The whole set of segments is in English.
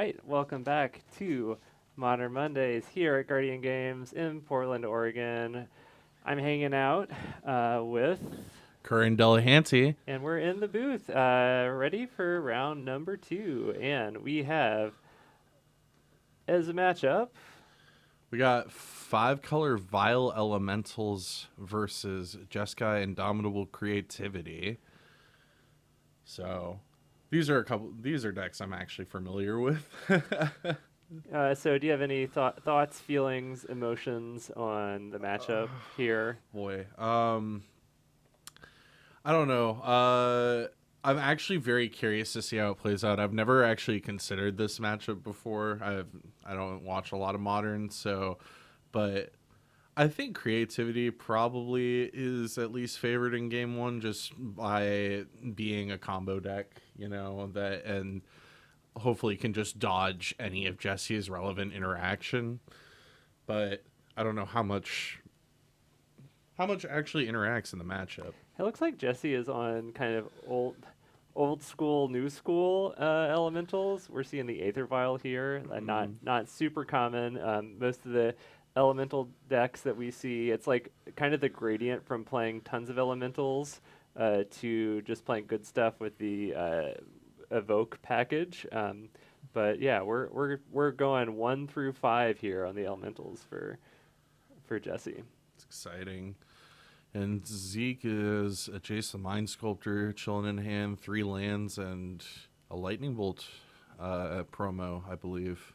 right, welcome back to Modern Mondays here at Guardian Games in Portland, Oregon. I'm hanging out with, Corinne Delahanty. and we're in the booth, ready for round number 2. And we have, as a matchup, We got 5-color Vile Elementals versus Jeskai Indomitable Creativity. So these are decks I'm actually familiar with. so do you have any thoughts, feelings, emotions on the matchup here? Boy. I don't know. I'm actually very curious to see how it plays out. I've never actually considered this matchup before. I don't watch a lot of Modern, but I think Creativity probably is at least favored in game one just by being a combo deck, and hopefully can just dodge any of Jesse's relevant interaction. But I don't know how much actually interacts in the matchup. It looks like Jesse is on kind of old school, new school elementals. We're seeing the Aether Vial here, not super common. Most of the elemental decks that we see, it's like kind of the gradient from playing tons of elementals to just playing good stuff with the evoke package. But yeah, we're going 1 through 5 here on the elementals for Jesse. It's exciting. And Zeke is a Jason Mind Sculptor, chilling in hand, 3 lands, and a Lightning Bolt promo, I believe.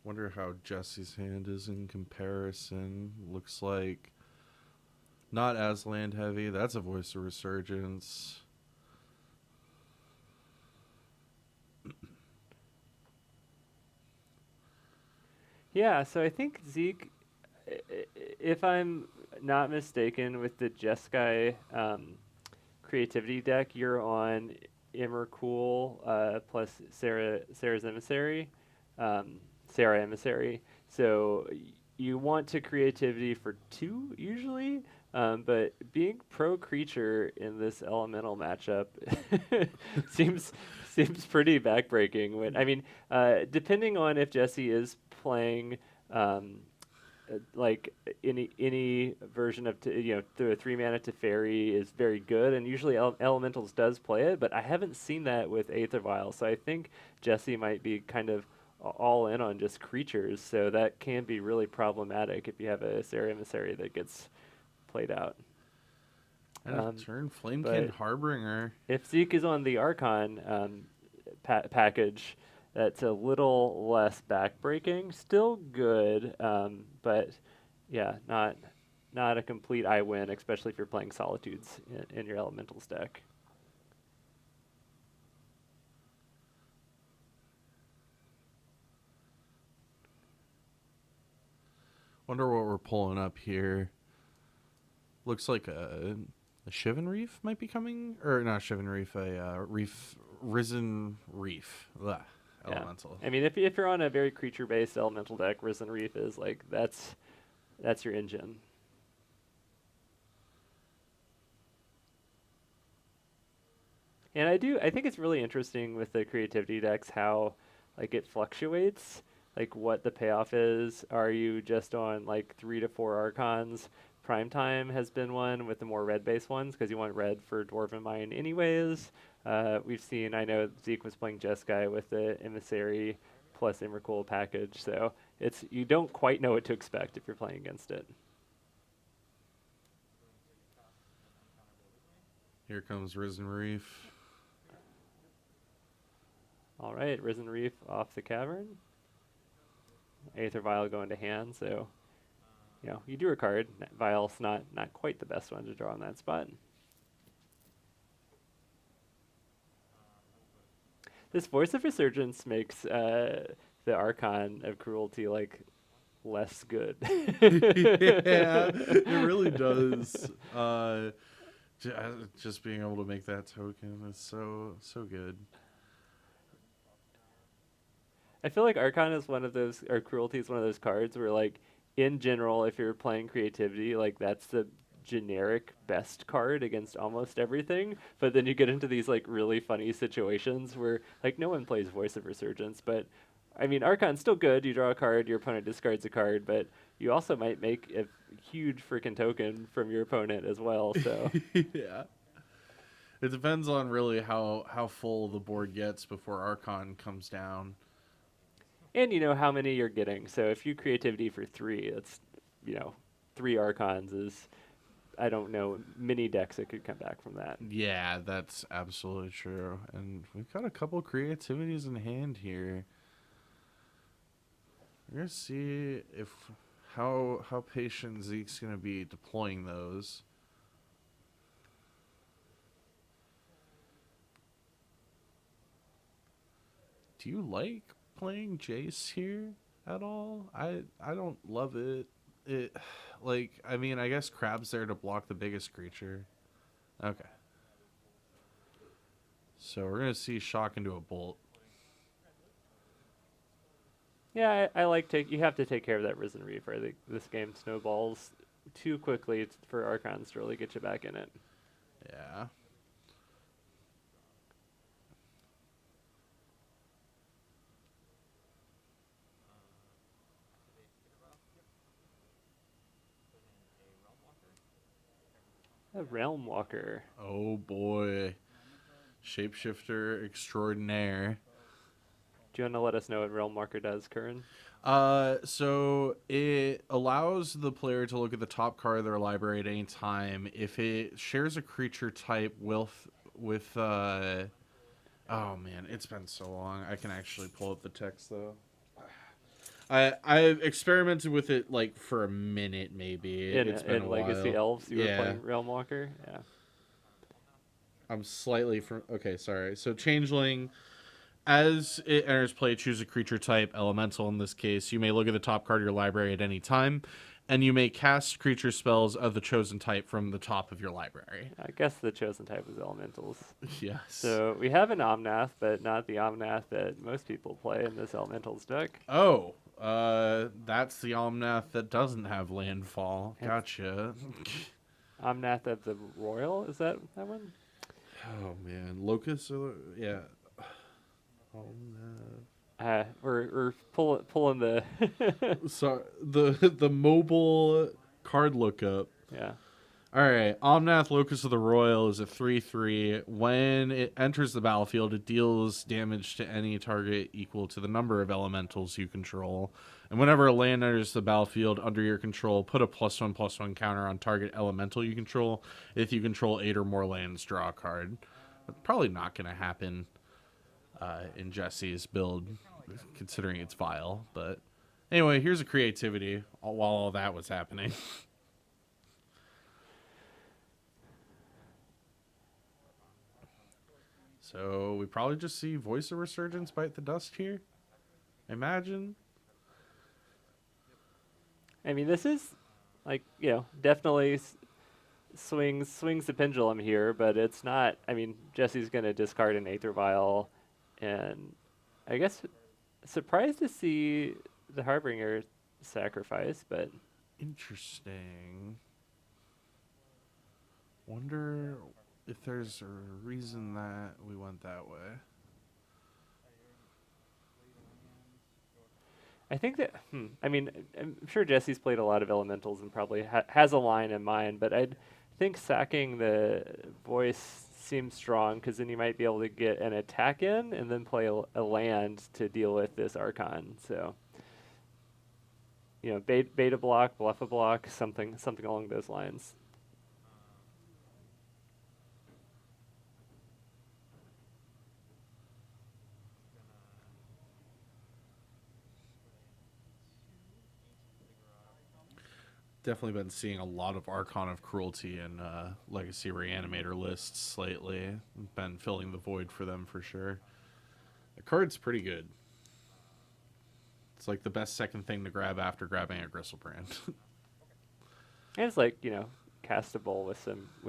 Wonder how Jesse's hand is in comparison. Looks like not as land heavy. That's a Voice of Resurgence. Yeah, so I think Zeke, if I'm not mistaken, with the Jeskai creativity deck, you're on Emrakul plus Sarah's Emissary, Sarah Emissary. So you want to creativity for 2 usually, but being pro creature in this elemental matchup seems pretty backbreaking. Depending on if Jesse is playing. Like any version of the 3 mana Teferi is very good, and usually Elementals does play it, but I haven't seen that with Aether Vial, so I think Jesse might be kind of all in on just creatures, so that can be really problematic if you have a Sarah Emissary that gets played out. And turn Flamekin Harbinger. If Zeke is on the Archon package, that's a little less backbreaking. Still good, but yeah, not a complete I win, especially if you're playing Solitudes in your Elementals deck. Wonder what we're pulling up here. Looks like a Shivan Reef might be coming, or not Shivan Reef, a Risen Reef. Blah. Elemental. Yeah. I mean, if you're on a very creature-based elemental deck, Risen Reef is like that's your engine. And I think it's really interesting with the creativity decks how like it fluctuates, like what the payoff is. Are you just on like 3 to 4 Archons? Primetime has been one with the more red-based ones because you want red for Dwarven Mine anyways. We've seen, I know Zeke was playing Jeskai with the Emissary plus Emrakul package, so you don't quite know what to expect if you're playing against it. Here comes Risen Reef. All right, Risen Reef off the cavern. Aether Vial going to hand, so you do a card. Vial's not quite the best one to draw on that spot. This Voice of Resurgence makes the Archon of Cruelty like less good. Yeah, it really does. Just being able to make that token is so good. I feel like Archon is one of those, or Cruelty is one of those cards where, like, in general, if you're playing creativity, like that's the generic best card against almost everything, but then you get into these like really funny situations where like no one plays Voice of Resurgence, but I mean Archon's still good. You draw a card, your opponent discards a card, but you also might make a huge freaking token from your opponent as well. So Yeah. It depends on really how full the board gets before Archon comes down. and you know how many you're getting. So if you creativity for 3, that's, you know, 3 Archons is, I don't know, many decks that could come back from that. Yeah, that's absolutely true. And we've got a couple creativities in hand here. We're gonna see if how patient Zeke's gonna be deploying those. Do you like playing Jace here at all? I don't love it. It like I mean I guess Crab's there to block the biggest creature. Okay. So we're gonna see shock into a bolt. Yeah, I like you have to take care of that Risen Reef. I think this game snowballs too quickly for Archons to really get you back in it. Yeah. A Realm Walker. Oh boy. Shapeshifter extraordinaire. Do you want to let us know what Realm Walker does, Curran? So it allows the player to look at the top card of their library at any time. If it shares a creature type with oh man, it's been so long. I can actually pull up the text though. I've experimented with it like for a minute maybe. It's been a Legacy while. Elves, you were playing Realm Walker? Yeah. I'm slightly from okay, sorry. So Changeling, as it enters play, choose a creature type, elemental in this case. You may look at the top card of your library at any time, and you may cast creature spells of the chosen type from the top of your library. I guess the chosen type is elementals. Yes. So we have an Omnath, but not the Omnath that most people play in this elementals deck. Oh, that's the Omnath that doesn't have landfall. Gotcha. Omnath of the Royal, is that one? Oh man, Locust. Yeah. Omnath. We're pulling the So the mobile card lookup. yeah. All right, Omnath Locust of the Royal is a 3/3. When it enters the battlefield, it deals damage to any target equal to the number of elementals you control. And whenever a land enters the battlefield under your control, put a +1/+1 counter on target elemental you control. If you control 8 or more lands, draw a card. Probably not going to happen in Jesse's build, considering it's vile. But anyway, here's a creativity while all that was happening. So we probably just see Voice of Resurgence bite the dust here. Imagine. I mean, this is like, you know, definitely swings the pendulum here, but it's not. I mean, Jesse's going to discard an Aether Vial, and I guess surprised to see the Harbinger sacrifice, but Interesting. Wonder if there's a reason that we went that way. I think that, I mean, I'm sure Jesse's played a lot of elementals and probably has a line in mind, but I think sacking the Voice seems strong because then you might be able to get an attack in and then play a land to deal with this Archon. So, you know, beta block, bluff a block, something along those lines. Definitely been seeing a lot of Archon of Cruelty and Legacy Reanimator lists lately. Been filling the void for them for sure. The card's pretty good. It's like the best second thing to grab after grabbing a Gristlebrand. And it's like, you know, castable with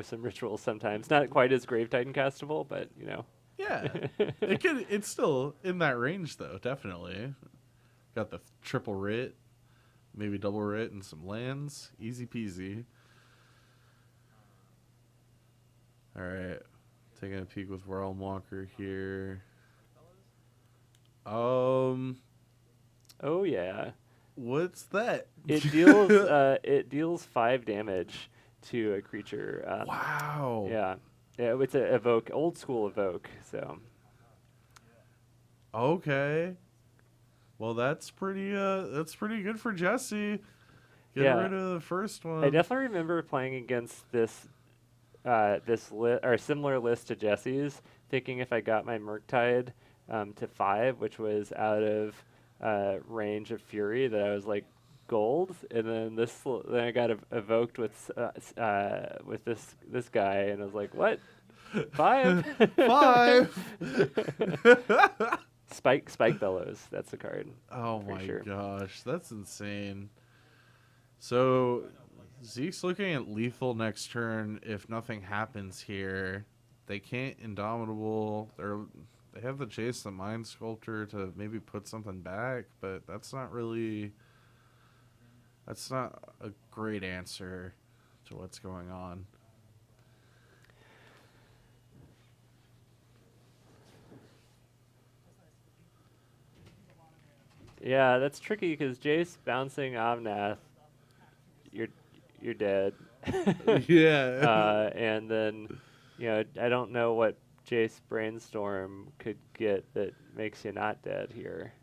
some rituals sometimes. Not quite as Grave Titan castable, but you know. Yeah, it's still in that range though. Definitely got the triple writ, maybe double writ, and some lands. Easy peasy. All right, taking a peek with Realm Walker here. Oh yeah. What's that? It deals 5 damage to a creature. Wow. Yeah. Yeah, it's a evoke, old school evoke. So Okay. Well, that's pretty good for Jesse. Get yeah, rid of the first I one. definitely remember playing against this or similar list to Jesse's, thinking if I got my Murktide to 5, which was out of range of Fury, that I was like gold, and then then I got evoked with this guy, and I was like, what? 5? 5. Spike Bellows. That's the card. Oh Pretty my sure. gosh, that's insane. So Zeke's looking at lethal next turn. If nothing happens here, they can't Indomitable. They have the Chase the Mind Sculptor to maybe put something back, but that's not a great answer to what's going on. Yeah, that's tricky because Jace bouncing Omnath, you're you're dead. Yeah. And then, I don't know what Jace Brainstorm could get that makes you not dead here.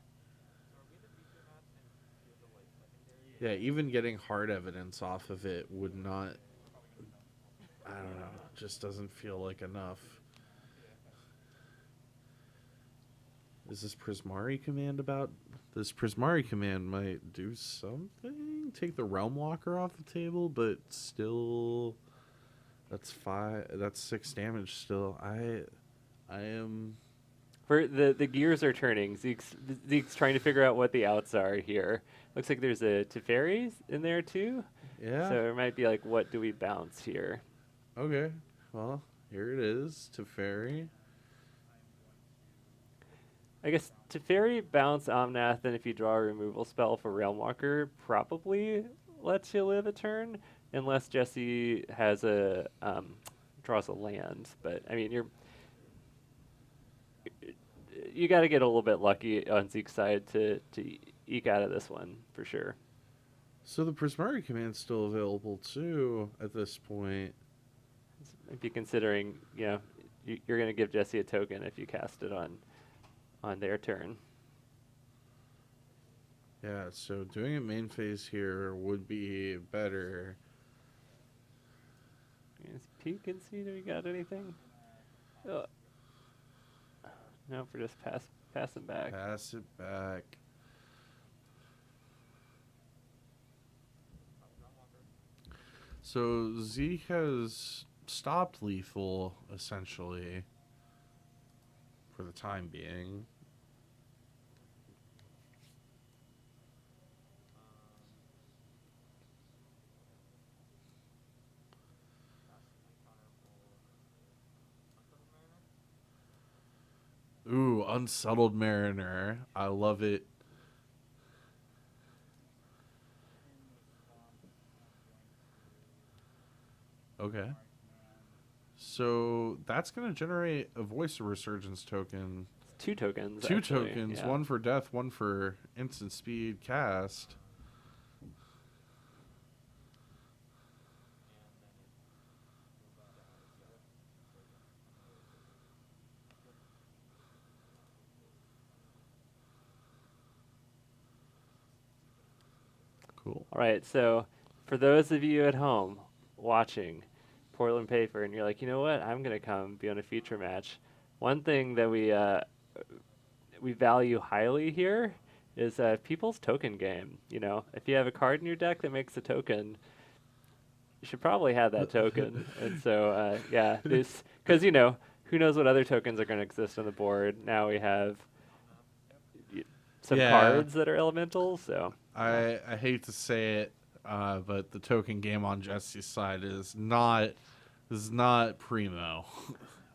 Yeah, even getting hard evidence off of it would not. I don't know. Just doesn't feel like enough. Is this Prismari command about? This Prismari command might do something. Take the Realm Walker off the table, but still, that's 5. That's 6 damage. Still, I am. For the gears are turning. Zeke's trying to figure out what the outs are here. Looks like there's a Teferi in there too. Yeah. So it might be like, what do we bounce here? Okay. Well, here it is. Teferi. I guess Teferi bounce Omnath, and if you draw a removal spell for Realm Walker, probably lets you live a turn, unless Jesse has draws a land. But I mean, you got to get a little bit lucky on Zeke's side to eke out of this one for sure. So the Prismari command's still available too at this point. If you're considering, you're going to give Jesse a token if you cast it on their turn. Yeah, so doing it main phase here would be better. Let's peek and see, do we got anything? No, we're just passing back. Pass it back. So Zeke has stopped lethal, essentially, for the time being. Ooh, Unsettled Mariner. I love it. Okay. So that's going to generate a Voice of Resurgence token. 2 tokens. Two actually. tokens, Yeah. one for death, one for instant speed cast. Cool. All right, so for those of you at home watching Portland Paper, and you're like, you know what, I'm gonna come be on a feature match. One thing that we value highly here is people's token game. If you have a card in your deck that makes a token, you should probably have that token. And so, yeah, this because who knows what other tokens are going to exist on the board. Now we have some cards that are elementals. So I hate to say it, but the token game on Jesse's side is not primo.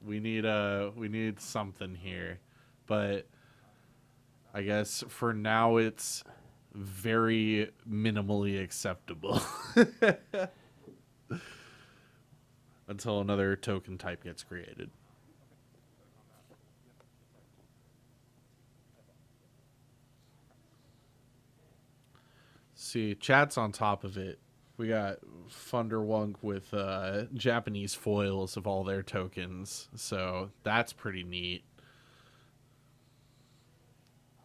we need something here, but I guess for now it's very minimally acceptable. until another token type gets created. See, chat's on top of it. We got Thunderwunk with Japanese foils of all their tokens, so that's pretty neat.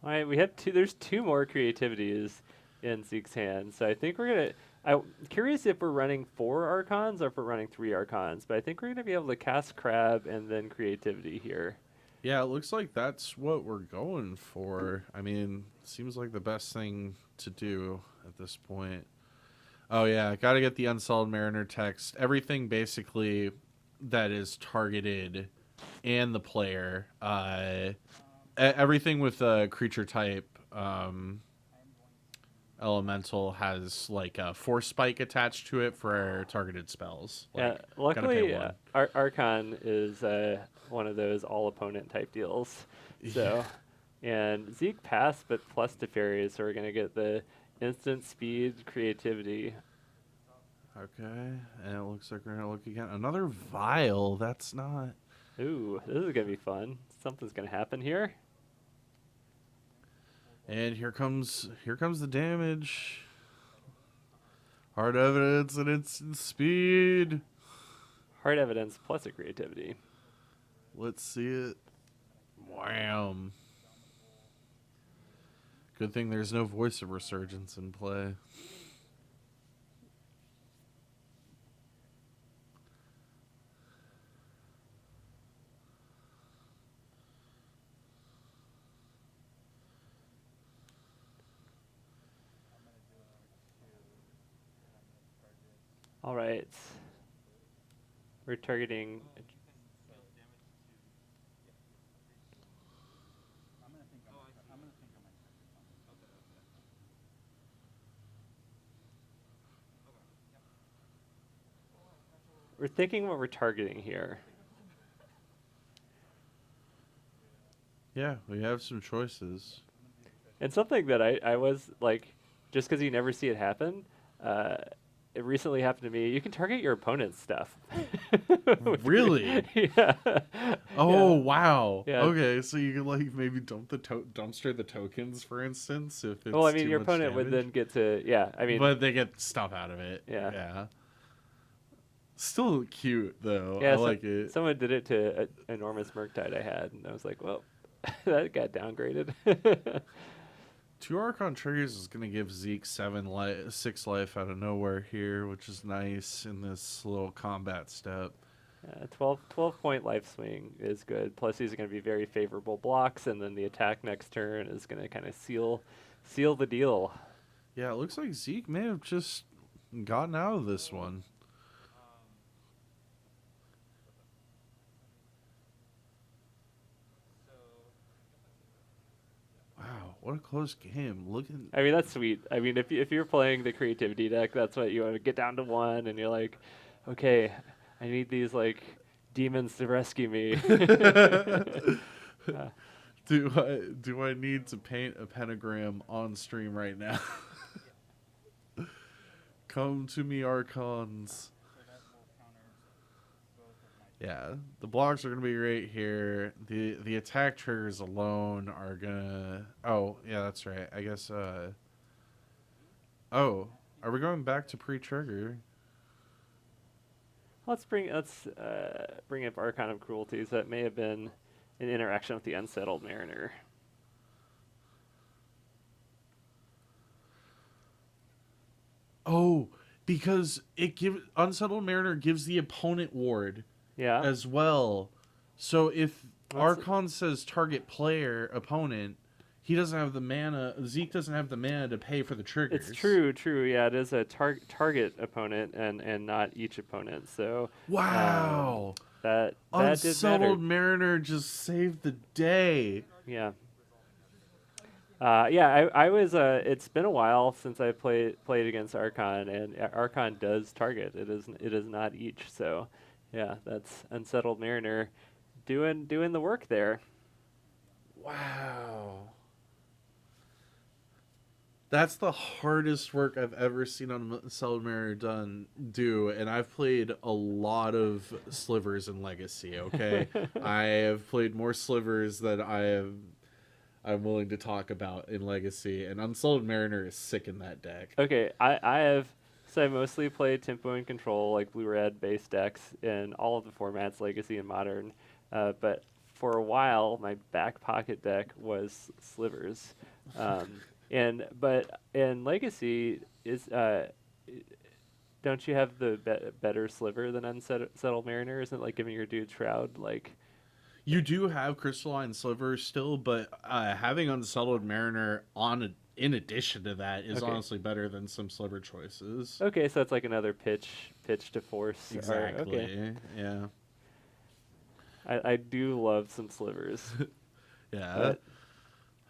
All right, we have two. There's two more creativities in Zeke's hand, so I think we're gonna. I'm curious if we're running 4 Archons or if we're running 3 Archons, but I think we're gonna be able to cast Crab and then creativity here. Yeah, it looks like that's what we're going for. I mean, seems like the best thing to do at this point. Oh yeah, gotta get the Unsullied Mariner text. Everything basically that is targeted and the player. Everything with a creature type elemental has like a force spike attached to it for targeted spells. Like, Yeah, luckily Archon is one of those all opponent type deals. So, and Zeke passed, but plus to fairies, so we're gonna get the instant speed creativity. Okay, and it looks like we're gonna look again. Another vial. That's not. Ooh, this is gonna be fun. Something's gonna happen here. And here comes the damage. Hard evidence and instant speed. Hard evidence plus a creativity. Let's see it. Wham. Good thing there's no Voice of Resurgence in play. All right. We're targeting. We're thinking what we're targeting here. Yeah, we have some choices. And something that I was like, just because you never see it happen, it recently happened to me. You can target your opponent's stuff. Really? Yeah. Oh, Yeah. wow. Yeah. Okay, so you can like maybe dumpster the tokens, for instance, if it's Well, I mean, too your much opponent would damage. then get to, yeah. I mean, But they get stuff out of it. Yeah. Yeah. Still cute though. yeah. I like it. Someone did it to an enormous Murktide I had, and I was like, well, that got downgraded. 2 Archon triggers is gonna give Zeke 6 life out of nowhere here, which is nice in this little combat step. 12 point life swing is good. Plus, these are going to be very favorable blocks, and then the attack next turn is going to kind of seal the deal. Yeah, it looks like Zeke may have just gotten out of this one. Wow, what a close game. I mean, that's sweet. I mean, if you're playing the creativity deck, that's what you want to get down to 1, and you're like, okay, I need these like demons to rescue me. Do I need to paint a pentagram on stream right now? Come to me, Archons. Yeah, the blocks are gonna be right here. The attack triggers alone are gonna. Oh yeah, that's right. I guess. Oh, are we going back to pre-trigger? Let's bring up Archon of Cruelties. That may have been an interaction with the Unsettled Mariner. Oh, because Unsettled Mariner gives the opponent ward. Yeah. As well. So if Archon says target player opponent, he doesn't have the mana. Zeke doesn't have the mana to pay for the triggers. It's true. Yeah, it is a target opponent and not each opponent. So wow, that Unsettled did matter. Mariner just saved the day. Yeah. I was. It's been a while since I played against Archon, and Archon does target. It is not each. So, yeah, that's Unsettled Mariner doing the work there. Wow. That's the hardest work I've ever seen on Unsettled Mariner do, and I've played a lot of slivers in Legacy. Okay, I have played more slivers than I'm willing to talk about in Legacy, and Unsettled Mariner is sick in that deck. Okay, I have so I mostly played tempo and control like blue red base decks in all of the formats, Legacy and Modern. But for a while, my back pocket deck was slivers. Um, but in Legacy is don't you have the better sliver than Unsettled Mariner? Isn't it like giving your dude Shroud like? You do have Crystalline Sliver still, but having Unsettled Mariner in addition to that is Okay. honestly better than some sliver choices. Okay, so it's like another pitch to force. Exactly. Okay. Yeah. I do love some slivers. Yeah. But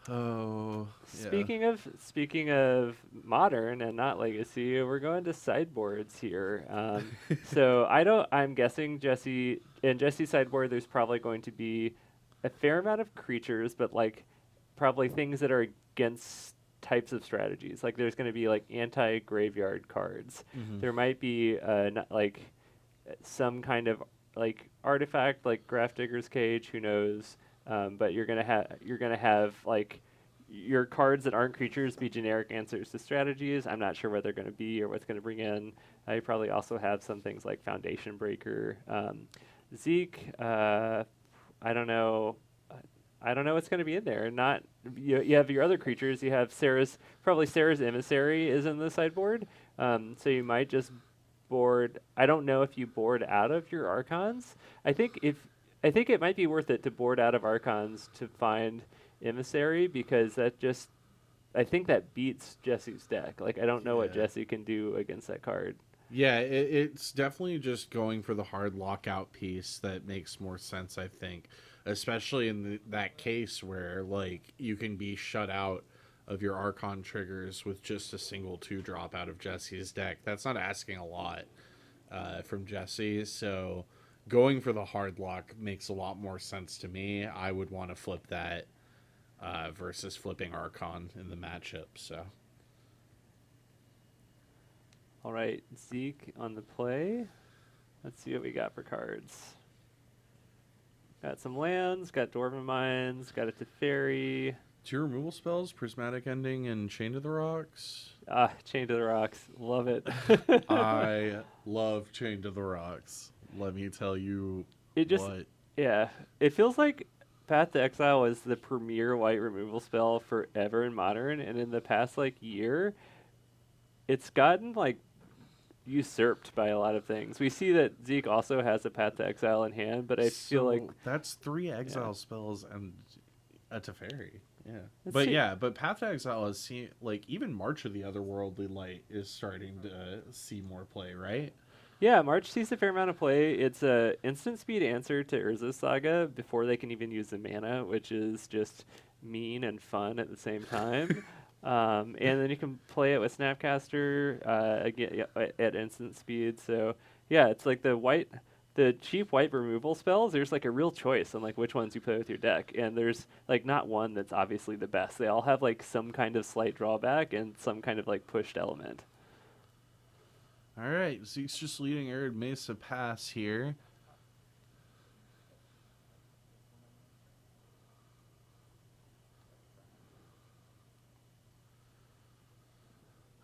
Oh. Yeah. speaking of modern and not legacy, we're going to sideboards here. So I'm guessing Jesse's sideboard. There's probably going to be a fair amount of creatures, but like probably things that are against types of strategies. Like there's going to be like anti-graveyard cards. Mhm. There might be like some kind of like artifact like Grafdigger's Cage. Who knows? But you're gonna have like your cards that aren't creatures be generic answers to strategies. I'm not sure what they're going to be or what's going to bring in. You probably also have some things like Foundation Breaker. Zeke, I don't know. I don't know what's going to be in there. Not you have your other creatures. You have Sarah's Emissary is in the sideboard. So you might just board. I don't know if you board out of your Archons. I think it might be worth it to board out of Archons to find Emissary because I think that beats Jesse's deck. Like I don't know what Yeah. Jesse can do against that card. Yeah, it's definitely just going for the hard lockout piece that makes more sense, I think. Especially in that case where, like, you can be shut out of your Archon triggers with just a single 2-drop out of Jesse's deck. That's not asking a lot from Jesse, so going for the hard lock makes a lot more sense to me. I would want to flip that versus flipping Archon in the matchup, so... All right, Zeke on the play. Let's see what we got for cards. Got some lands, got Dwarven Mines, got a Teferi. 2 removal spells, Prismatic Ending, and Chain to the Rocks. Chain to the Rocks. Love it. I love Chain to the Rocks. Let me tell you what. Yeah. It feels like Path to Exile was the premier white removal spell forever in Modern, and in the past, like, year, it's gotten, like, usurped by a lot of things. We see that Zeke also has a Path to Exile in hand, but I feel like that's 3 exile spells and a Teferi. Yeah, Let's but Path to Exile is like even March of the Otherworldly Light is starting to see more play, right? Yeah, March sees a fair amount of play. It's a instant speed answer to Urza's Saga before they can even use the mana, which is just mean and fun at the same time. And then you can play it with Snapcaster again at instant speed. So yeah, it's like the cheap white removal spells. There's like a real choice on like which ones you play with your deck, and there's like not one that's obviously the best. They all have like some kind of slight drawback and some kind of like pushed element. All right, Zeke's just leading Arid Mesa Pass here.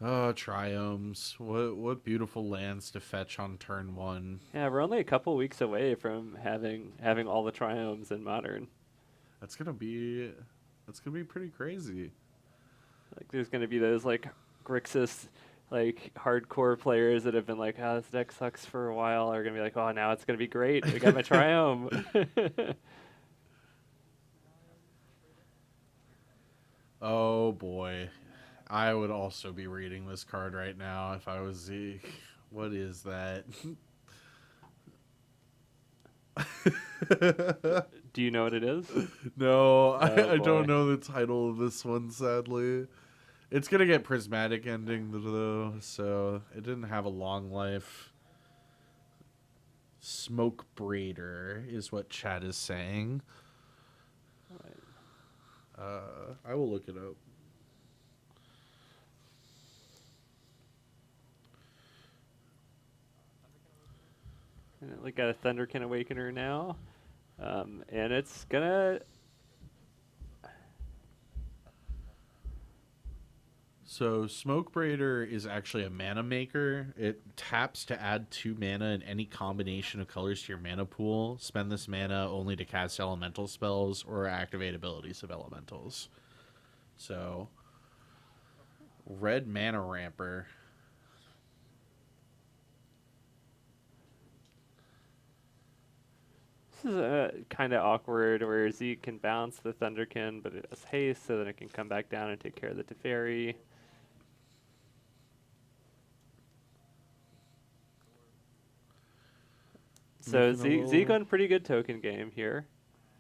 Oh, Triomes. What beautiful lands to fetch on turn 1. Yeah, we're only a couple weeks away from having all the Triomes in Modern. That's gonna be pretty crazy. Like there's gonna be those like Grixis like hardcore players that have been like, oh, this deck sucks for a while, are gonna be like, oh, now it's gonna be great. We got my Triome. Oh boy. I would also be reading this card right now if I was Zeke. What is that? Do you know what it is? No, Oh, I boy. don't know the title of this one, sadly. It's going to get Prismatic Ending, though, so it didn't have a long life. Smoke Braider is what chat is saying. Right. I will look it up. And we got a Thunderkin Awakener now. And it's gonna. So Smoke Braider is actually a mana maker. It taps to add 2 mana in any combination of colors to your mana pool. Spend this mana only to cast elemental spells or activate abilities of elementals. So, red mana ramper. This is kind of awkward where Zeke can bounce the Thunderkin, but it has haste, so then it can come back down and take care of the Teferi. So Zeke on pretty good token game here.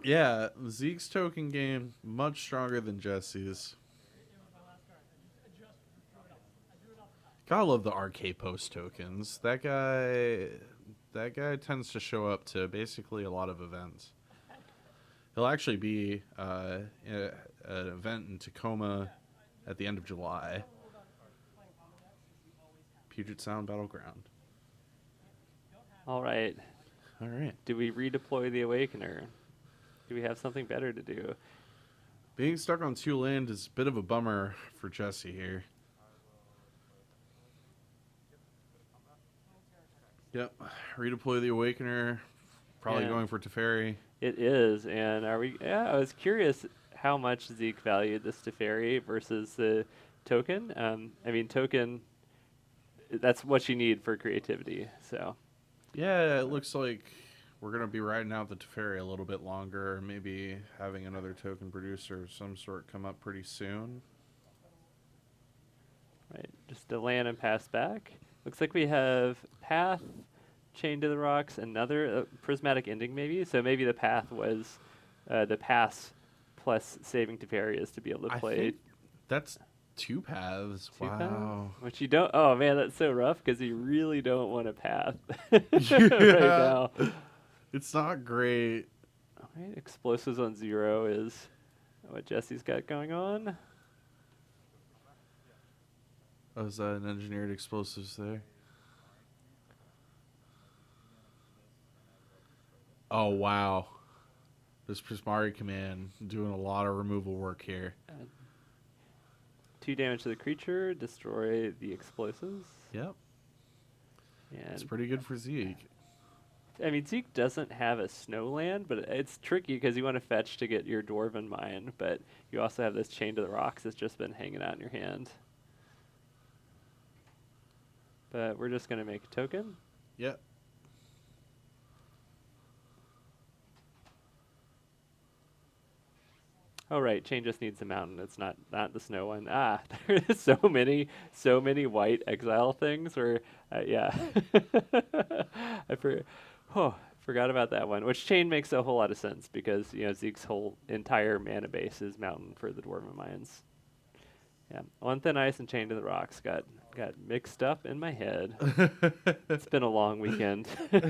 Yeah, Zeke's token game much stronger than Jesse's. Gotta love the RK post tokens. That guy tends to show up to basically a lot of events. He'll actually be an event in Tacoma at the end of July. Puget Sound Battleground. All right. All right. Do we redeploy the Awakener? Do we have something better to do? Being stuck on 2 land is a bit of a bummer for Jesse here. Yep. Redeploy the Awakener. Probably going for Teferi. It is. And are we... Yeah, I was curious how much Zeke valued this Teferi versus the token. I mean, token, that's what you need for creativity, so... Yeah, it looks like we're going to be riding out the Teferi a little bit longer, maybe having another token producer of some sort come up pretty soon. Right, just a land and pass back. Looks like we have Path, Chain to the Rocks, another Prismatic Ending maybe. So maybe the Path was the pass plus saving Teferi is to be able to play. I think that's 2 paths. Wow. Paths? Which you don't... Oh, man, that's so rough because you really don't want a Path right now. It's not great. All right, Explosives on 0 is what Jesse's got going on. Oh, is that an engineered explosives there? Oh, wow. This Prismari command doing a lot of removal work here. 2 damage to the creature, destroy the explosives. Yep. And it's pretty good for Zeke. I mean, Zeke doesn't have a snowland, but it's tricky because you want to fetch to get your Dwarven Mine, but you also have this Chain to the Rocks that's just been hanging out in your hand. But we're just going to make a token. Yep. Oh, right. Chain just needs a mountain. It's not the snow one. Ah, there's so many white exile things where, yeah. Forgot about that one, which Chain makes a whole lot of sense because, you know, Zeke's whole entire mana base is mountain for the Dwarven Mines. Yeah, On Thin Ice and Chain to the Rocks got mixed up in my head. It's been a long weekend and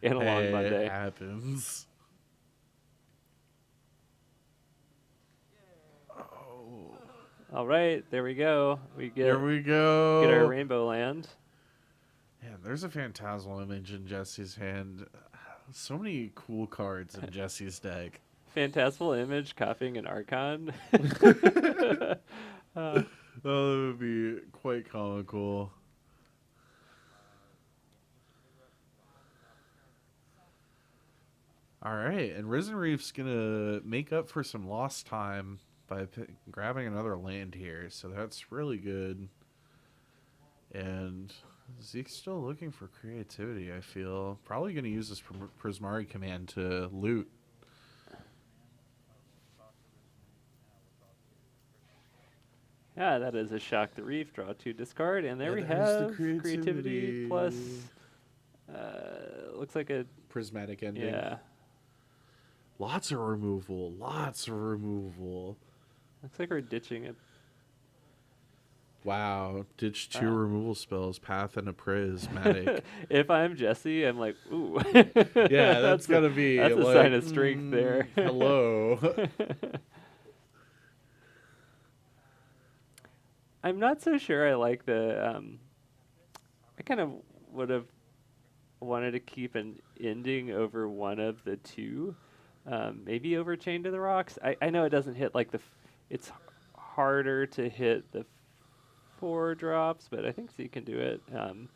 a long Monday. It happens. All right, there we go. Here we go. Get our Rainbow Land. Yeah, there's a Phantasmal Image in Jesse's hand. So many cool cards in Jesse's deck. Phantasmal Image, Cuffing, and Archon. Oh, that would be quite comical. All right, and Risen Reef's going to make up for some lost time by grabbing another land here, so that's really good. And Zeke's still looking for creativity, I feel. Probably going to use this Prismari command to loot. Yeah, that is a Shock the Reef, draw 2, discard, and there we have the creativity plus, looks like a... Prismatic Ending. Yeah. Lots of removal. Lots of removal. Looks like we're ditching it. Wow. Ditch 2 removal spells. Path and a Prismatic. If I'm Jesse, I'm like, ooh. Yeah, that's got to be that's like, a sign of strength there. Hello. I'm not so sure I like the... I kind of would have wanted to keep an ending over one of the two, maybe over Chain to the Rocks. I know it doesn't hit like it's harder to hit the 4 drops, but I think Zeke can do it. And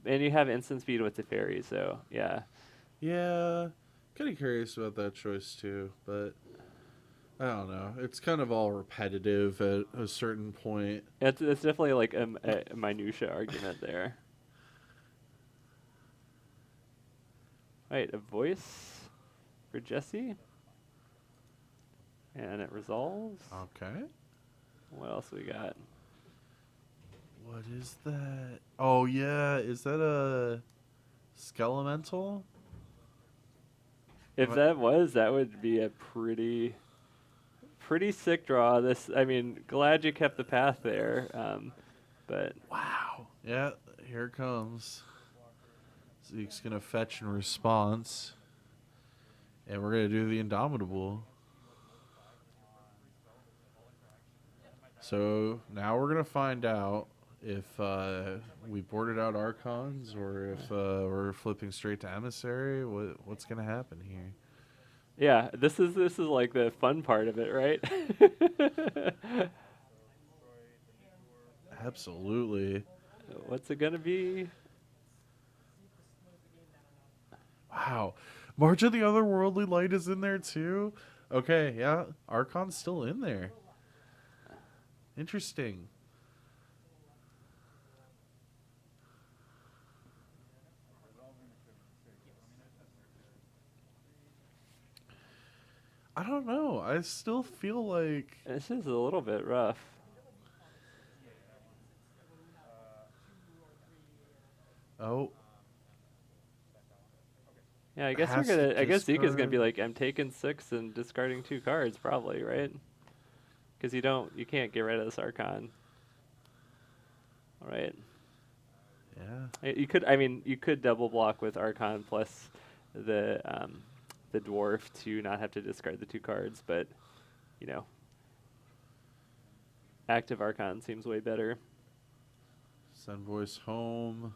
you have instant speed with the fairy, so yeah. Yeah, kind of curious about that choice too, but I don't know. It's kind of all repetitive at a certain point. It's definitely like a minutia argument there. Right, a voice for Jesse. And it resolves. Okay. What else we got? What is that? Oh, yeah. Is that a Skelemental? If that would be a pretty sick draw. I mean, glad you kept the path there. But wow. Yeah, here it comes. Zeke's going to fetch in response. And we're going to do the Indomitable. So now we're going to find out if we boarded out Archons or if we're flipping straight to Emissary. What's going to happen here? yeah, this is like the fun part of it, right? Absolutely. What's it gonna be? Wow. March of the Otherworldly Light is in there too? Okay, yeah. Archon's still in there. Interesting. I don't know. I still feel like This is a little bit rough. oh. Yeah, I guess Has to I guess Zeke is gonna be discard. like, I'm taking 6 and discarding 2 cards, probably, right? Because you can't get rid of this Archon. All right. Yeah. You could double block with Archon plus the dwarf to not have to discard the 2 cards, but active Archon seems way better. Send voice home.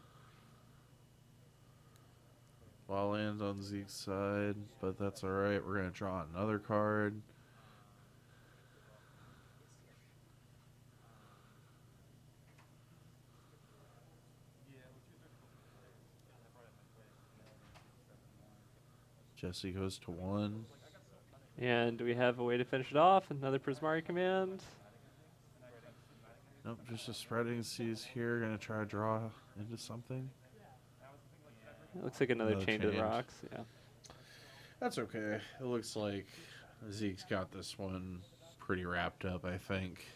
While land on Zeke's side, but that's alright. We're going to draw another card. Jesse goes to 1. And we have a way to finish it off. Another Prismari command. Nope, just a spreading seas here. Going to try to draw into something. It looks like another Chain to the Rocks. Yeah. That's okay. It looks like Zeke's got this one pretty wrapped up, I think.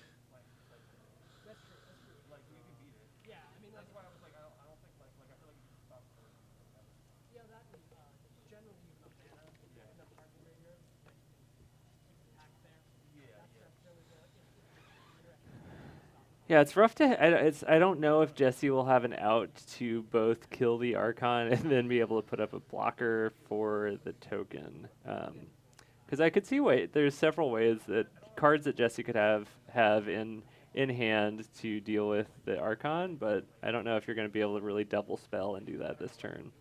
Yeah, it's rough to. I don't know if Jesse will have an out to both kill the Archon and then be able to put up a blocker for the token. Because I could see there's several ways that cards that Jesse could have in hand to deal with the Archon, but I don't know if you're going to be able to really double spell and do that this turn.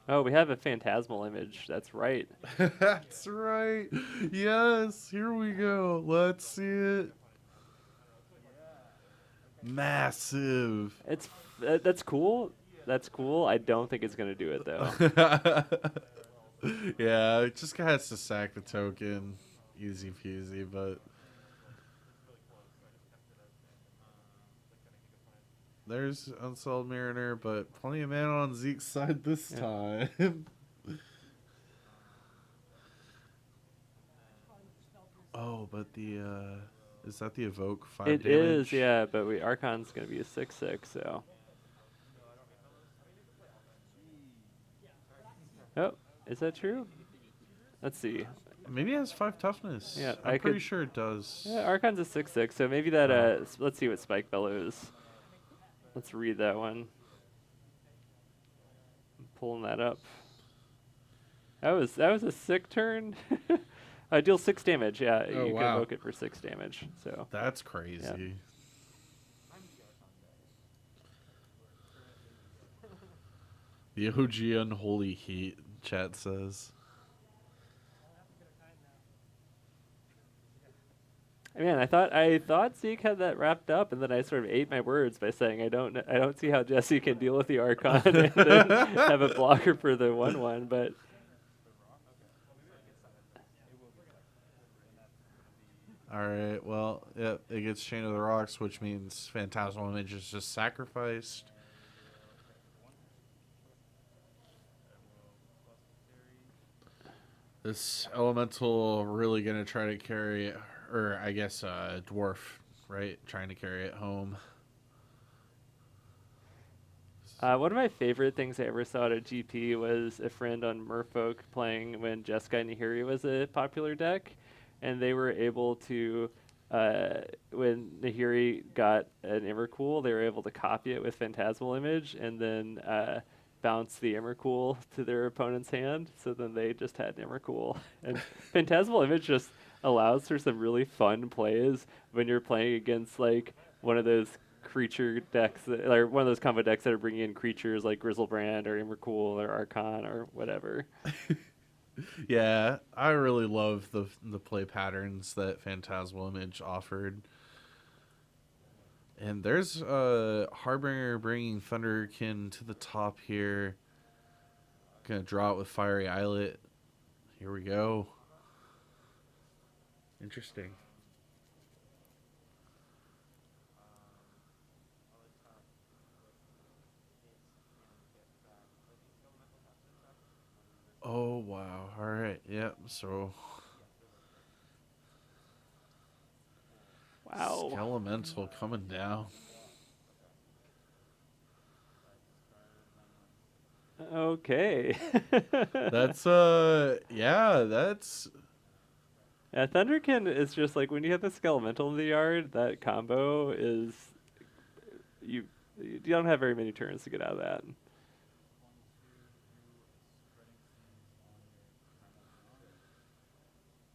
Oh, we have a Phantasmal Image. That's right. That's right. Yes, here we go. Let's see it. Massive. That's cool. That's cool. I don't think it's going to do it, though. Yeah, it just has to sack the token. Easy peasy, but there's Unsolved Mariner, but plenty of mana on Zeke's side this time. Oh, but is that the evoke 5 It damage? is, yeah, but Archon's going to be a 6/6, so. Oh, is that true? Let's see. Maybe it has 5 toughness. Yeah, I'm pretty sure it does. Yeah, Archon's a 6/6, so maybe that. Let's see what Spike Bellows. Let's read that one. I'm pulling that up. That was a sick turn. Deal 6 damage. Yeah, you can evoke it for 6 damage. So that's crazy. Yeah. The OG unholy heat, chat says. Man, I thought Zeke had that wrapped up, and then I sort of ate my words by saying I don't see how Jesse can deal with the Archon and then have a blocker for the 1/1, but Alright, well, yeah, it gets Chain of the Rocks, which means Phantasmal Image is just sacrificed. This elemental really gonna try to carry it, or I guess dwarf, right? Trying to carry it home. one of my favorite things I ever saw at a GP was a friend on Merfolk playing when Jeskai Nahiri was a popular deck, and they were able to, when Nahiri got an Emrakul, they were able to copy it with Phantasmal Image and then bounce the Emrakul to their opponent's hand. So then they just had an Emrakul. And Phantasmal Image just allows for some really fun plays when you're playing against like one of those creature decks, or one of those combo decks that are bringing in creatures like Grizzlebrand or Emrakul or Archon or whatever. Yeah, I really love the play patterns that Phantasmal Image offered. And there's Harbinger bringing Thunderkin to the top here. Gonna draw it with Fiery Islet. Here we go. Interesting. Oh, wow. All right. Yep. So, Wow. Skelemental coming down. Okay. That's, yeah, that's. Yeah, Thunderkin is just like when you have the Skelemental in the yard, that combo is you you don't have very many turns to get out of that.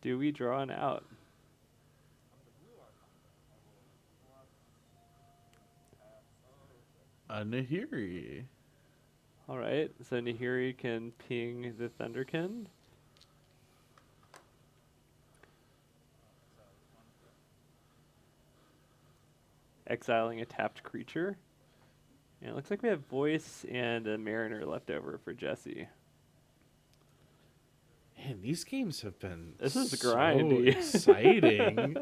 Do we draw an out? A Nahiri. All right, so Nahiri can ping the Thunderkin. Exiling a tapped creature. And it looks like we have Voice and a Mariner left over for Jesse. Man, these games have been This is so grindy. exciting.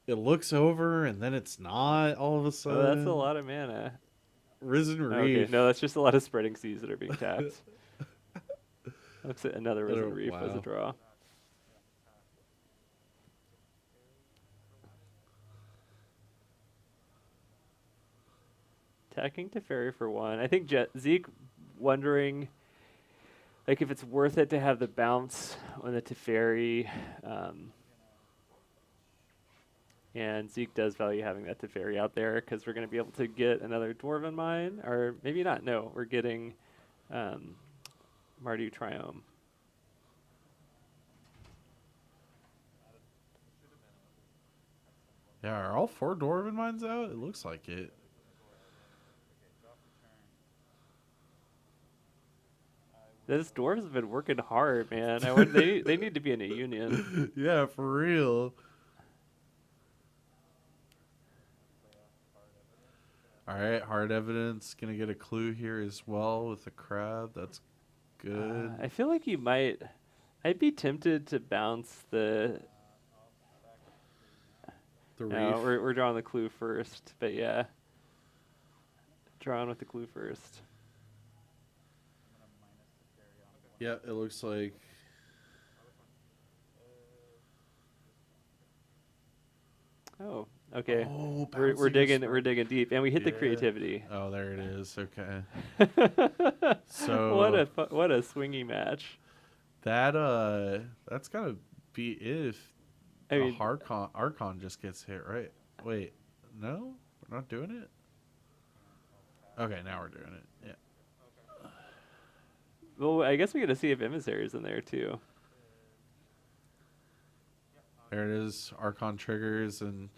It looks over and then it's not all of a sudden. Oh, that's a lot of mana. Risen Okay, Reef. no, that's just a lot of Spreading Seas that are being tapped. Looks like another Risen Reef was wow. a draw. Attacking Teferi for 1. I think Zeke wondering like if it's worth it to have the bounce on the Teferi. And Zeke does value having that Teferi out there because we're going to be able to get another Dwarven Mine. Or maybe not. No, we're getting Mardu Triome. Yeah, are all 4 Dwarven Mines out? It looks like it. Those dwarves have been working hard, man. They need to be in a union. Yeah, for real. All right, hard evidence. Gonna get a clue here as well with the crab. That's good. I feel like you might. I'd be tempted to bounce the. The reef. No, we're drawing the clue first, but yeah. Drawing with the clue first. Yeah, it looks like. Oh, okay. Oh, we're bouncing digging is- we're digging deep, and we hit the Yeah. creativity. Oh, there it is. Okay. So what a swingy match. That's gotta be if I the mean, Archon just gets hit, right? Wait, no, we're not doing it. Okay, now we're doing it. Yeah. well, I guess we got to see if Emissary's in there too. There it is. Archon triggers, and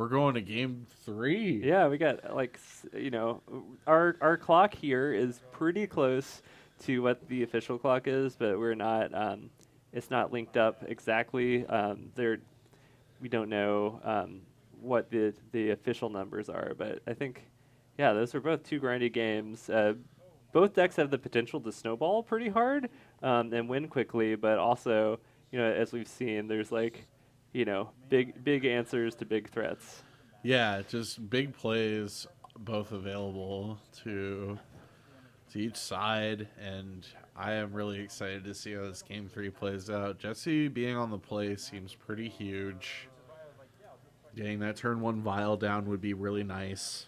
We're going to game 3. Yeah, we got like our clock here is pretty close to what the official clock is, but we're not. It's not linked up exactly. We don't know what the official numbers are, but I think, yeah, those are both two grindy games. Both decks have the potential to snowball pretty hard and win quickly, but also, as we've seen, there's like, big answers to big threats. Yeah, just big plays, both available to each side, and I am really excited to see how this game 3 plays out. Jesse being on the play seems pretty huge. Getting that turn 1 vial down would be really nice.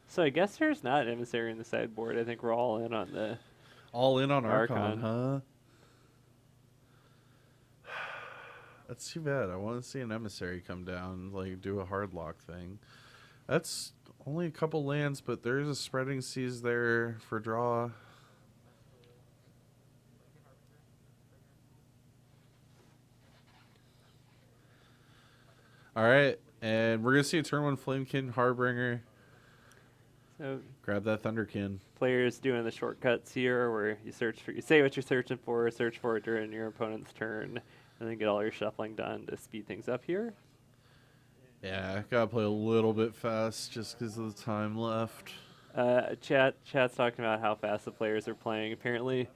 So I guess there's not emissary in the sideboard. I think we're all in on the Archon, huh? That's too bad. I want to see an emissary come down, like do a hard lock thing. That's only a couple lands, but there's a spreading seas there for draw. All right, and we're gonna see a turn 1 Flamekin Harbinger. So grab that Thunderkin. Players doing the shortcuts here, where you say what you're searching for, search for it during your opponent's turn, and then get all your shuffling done to speed things up here. Yeah, gotta play a little bit fast just because of the time left. Chat's talking about how fast the players are playing. Apparently,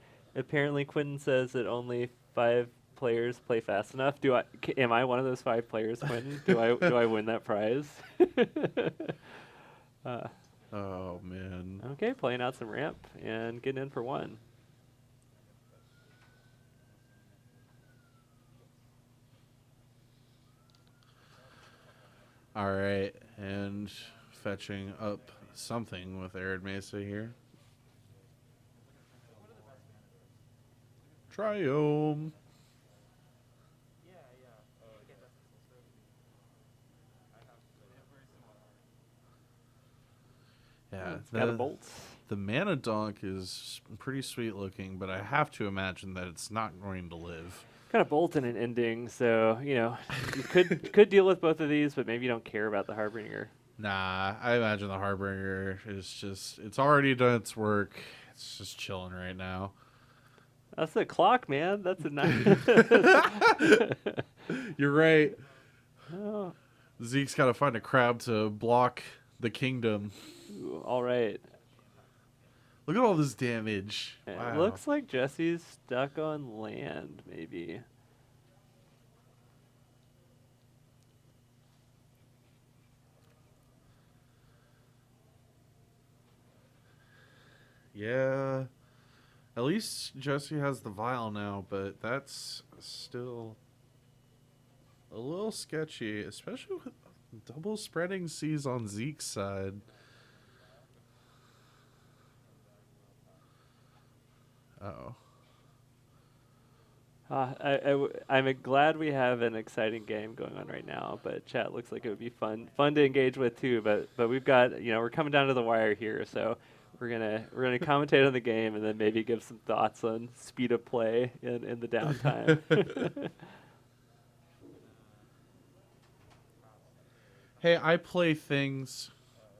Quentin says that only 5 players play fast enough. Am I one of those 5 players, Quentin? Do I win that prize? Oh man. Okay, playing out some ramp and getting in for 1. All right, and fetching up something with Arid Mesa here. Triome. Yeah, It's got a bolt. The mana donk is pretty sweet looking, but I have to imagine that it's not going to live. Got a bolt and an ending, so you could deal with both of these, but maybe you don't care about the Harbinger. Nah, I imagine the Harbinger is it's already done its work. It's just chilling right now. That's the clock, man. That's a nice. You're right. Oh. Zeke's got to find a crab to block the kingdom. Ooh, all right. Look at all this damage. Wow. It looks like Jesse's stuck on land, maybe. Yeah. At least Jesse has the vial now, but that's still a little sketchy, especially with double spreading seas on Zeke's side. Uh-oh. I'm glad we have an exciting game going on right now, but chat looks like it would be fun to engage with too. But we've got we're coming down to the wire here, so we're gonna commentate on the game and then maybe give some thoughts on speed of play in the downtime. Hey, I play things.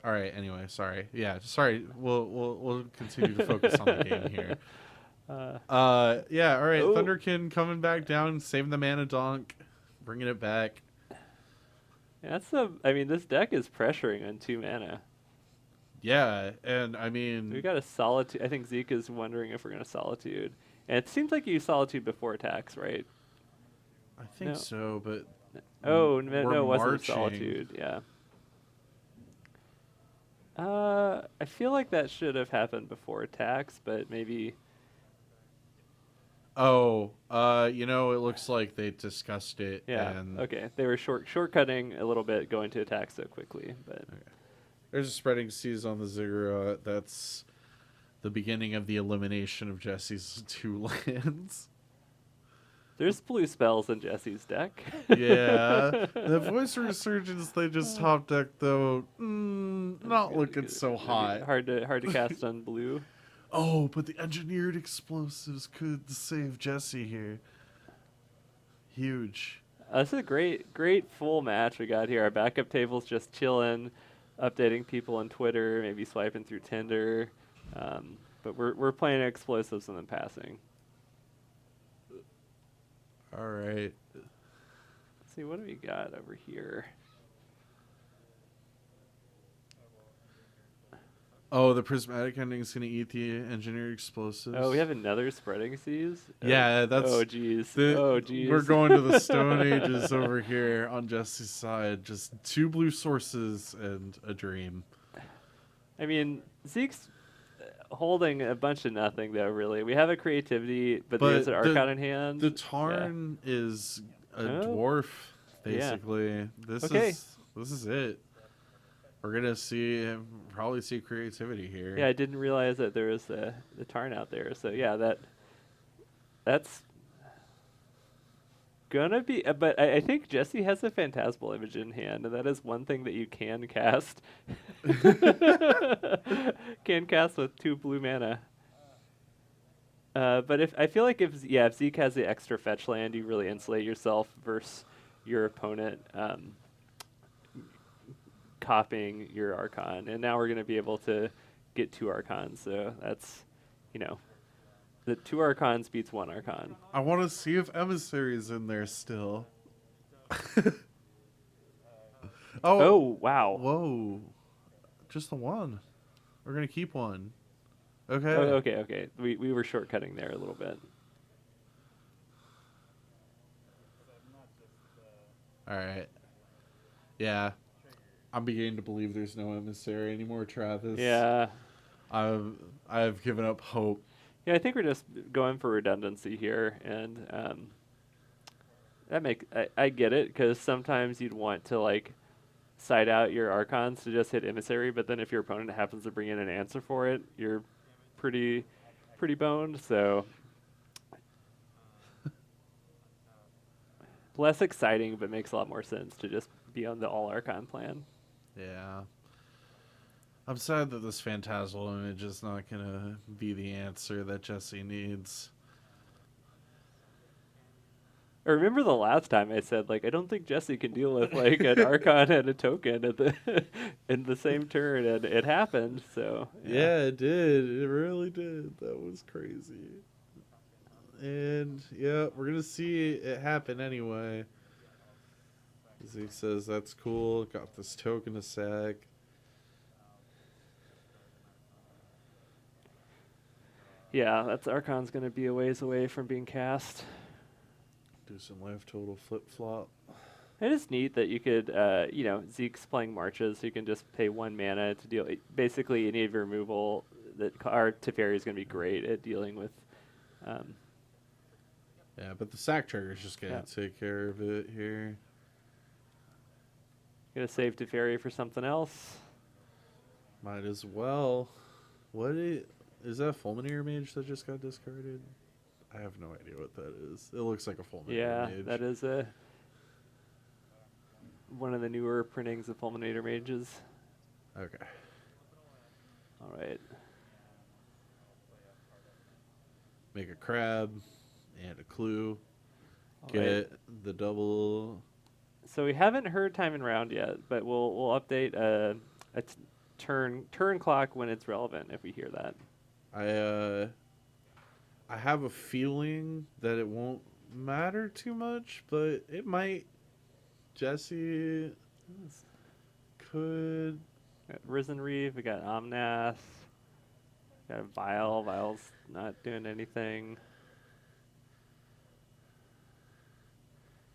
All right. Anyway, sorry. Yeah, sorry. We'll continue to focus on the game here. Yeah. All right. Oh. Thunderkin coming back down, saving the mana donk, bringing it back. This deck is pressuring on 2 mana. Yeah, and I mean, We got a Solitude. I think Zeke is wondering if we're gonna Solitude, and it seems like you use Solitude before attacks, right? I think so, but oh no, it wasn't a marching. Solitude. Yeah. I feel like that should have happened before attacks, but maybe. Oh, it looks like they discussed it. Yeah. And Okay. They were shortcutting a little bit, going to attack so quickly, but. Okay. There's a spreading seas on the Ziggurat. That's the beginning of the elimination of Jesse's 2 lands. There's blue spells in Jesse's deck. Yeah. The Voice of Resurgence they just top decked, though. not looking so hot. Hard to cast on blue. Oh, but the engineered explosives could save Jesse here. Huge. This is a great full match we got here. Our backup table's just chilling, updating people on Twitter, maybe swiping through Tinder. But we're playing explosives and then passing. All right. Let's see, what do we got over here? Oh, the prismatic ending is going to eat the engineered explosives. Oh, we have another spreading seas? Yeah, that's... Oh, jeez. Oh, jeez. We're going to the Stone Ages over here on Jesse's side. Just 2 blue sources and a dream. I mean, Zeke's holding a bunch of nothing, though, really. We have a creativity, but there's an Archon in hand. The Tarn is a dwarf, basically. Yeah. This is it. We're going to probably see creativity here. Yeah, I didn't realize that there was the Tarn out there. So, yeah, that's going to be... but I think Jesse has a Phantasmal Image in hand, and that is one thing that you can cast. Can cast with 2 blue mana. But I feel like if Zeke has the extra fetch land, you really insulate yourself versus your opponent copying your Archon, and now we're going to be able to get 2 Archons, so that's, the 2 Archons beats 1 Archon. I want to see if Emissary is in there still. Oh, wow. Whoa. Just the 1. We're going to keep 1. Okay. Oh, okay. We were shortcutting there a little bit. All right. Yeah. I'm beginning to believe there's no Emissary anymore, Travis. Yeah. I've given up hope. Yeah, I think we're just going for redundancy here, and I get it, because sometimes you'd want to side out your Archons to just hit Emissary, but then if your opponent happens to bring in an answer for it, you're pretty boned. So less exciting, but makes a lot more sense to just be on the all Archon plan. Yeah. I'm sad that this Phantasmal Image is not going to be the answer that Jesse needs. I remember the last time I said, I don't think Jesse can deal with, an Archon and a token at in the same turn, and it happened, so... Yeah, it did. It really did. That was crazy. And, yeah, we're going to see it happen anyway. Zeke says, that's cool. Got this token a sec. Yeah, that's Archon's going to be a ways away from being cast. Do some life total flip-flop. It is neat that you could, Zeke's playing Marches, so you can just pay 1 mana to deal. Basically, any of your removal, our Teferi is going to be great at dealing with. Yeah, but the sack trigger is just going to take care of it here. Gonna save Teferi for something else. Might as well. Is that a Fulminator Mage that just got discarded? I have no idea what that is. It looks like a Fulminator Mage. Yeah, that is one of the newer printings of Fulminator Mages. Okay. All right. Make a crab and a clue. All Get the double. So we haven't heard time and round yet, but we'll update a turn clock when it's relevant if we hear that. I have a feeling that it won't matter too much, but it might. Jesse could. Got Risen Reeve, we got Omnath, got a Vial. Vial's not doing anything.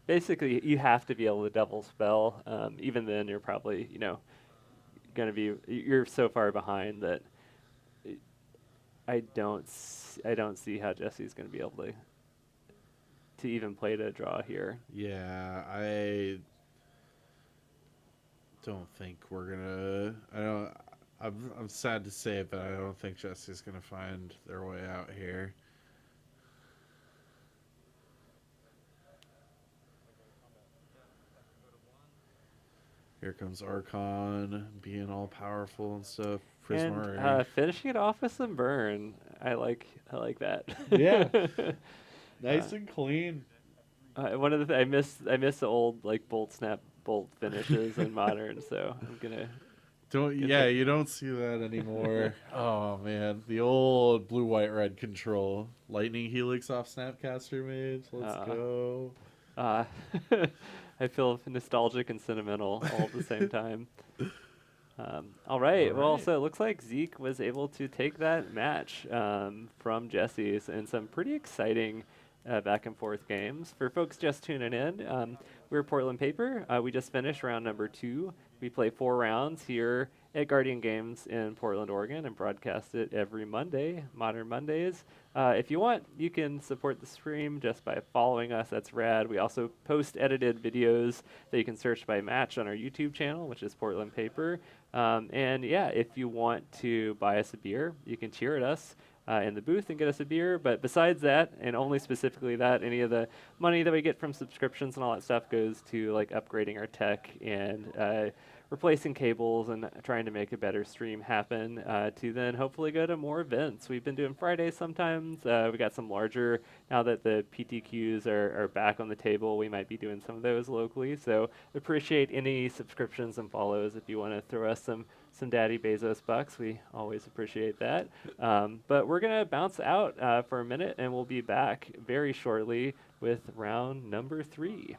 Basically, you have to be able to double spell. Even then, you're probably, going to be. You're so far behind that I don't see how Jesse's going to be able to even play to draw here. Yeah, I don't think we're gonna. I'm sad to say it, but I don't think Jesse's gonna find their way out here. Here comes Archon being all powerful and stuff. And Prismari. finishing it off with some burn. I like that. Yeah. Uh, Nice and clean. one of the I miss the old like bolt snap bolt finishes in modern, so I'm gonna You don't see that anymore. Oh man, the old blue white red control. Lightning Helix off Snapcaster Mage. Let's go. uh, I feel nostalgic and sentimental all at the same time. All right. Well, so it looks like Zeke was able to take that match from Jesse's in some pretty exciting back and forth games. For folks just tuning in, we're Portland Paper. We just finished round number 2. We play 4 rounds here at Guardian Games in Portland, Oregon, and broadcast it every Monday, Modern Mondays. If you want, you can support the stream just by following us. That's rad. We also post edited videos that you can search by match on our YouTube channel, which is Portland Paper. And yeah, if you want to buy us a beer, you can cheer at us in the booth and get us a beer. But besides that, and only specifically that, any of the money that we get from subscriptions and all that stuff goes to like upgrading our tech and replacing cables and trying to make a better stream happen to then hopefully go to more events. We've been doing Fridays sometimes. We got some larger, now that the PTQs are back on the table, we might be doing some of those locally. So appreciate any subscriptions and follows if you want to throw us some Daddy Bezos bucks. We always appreciate that. But we're going to bounce out for a minute, and we'll be back very shortly with round number 3.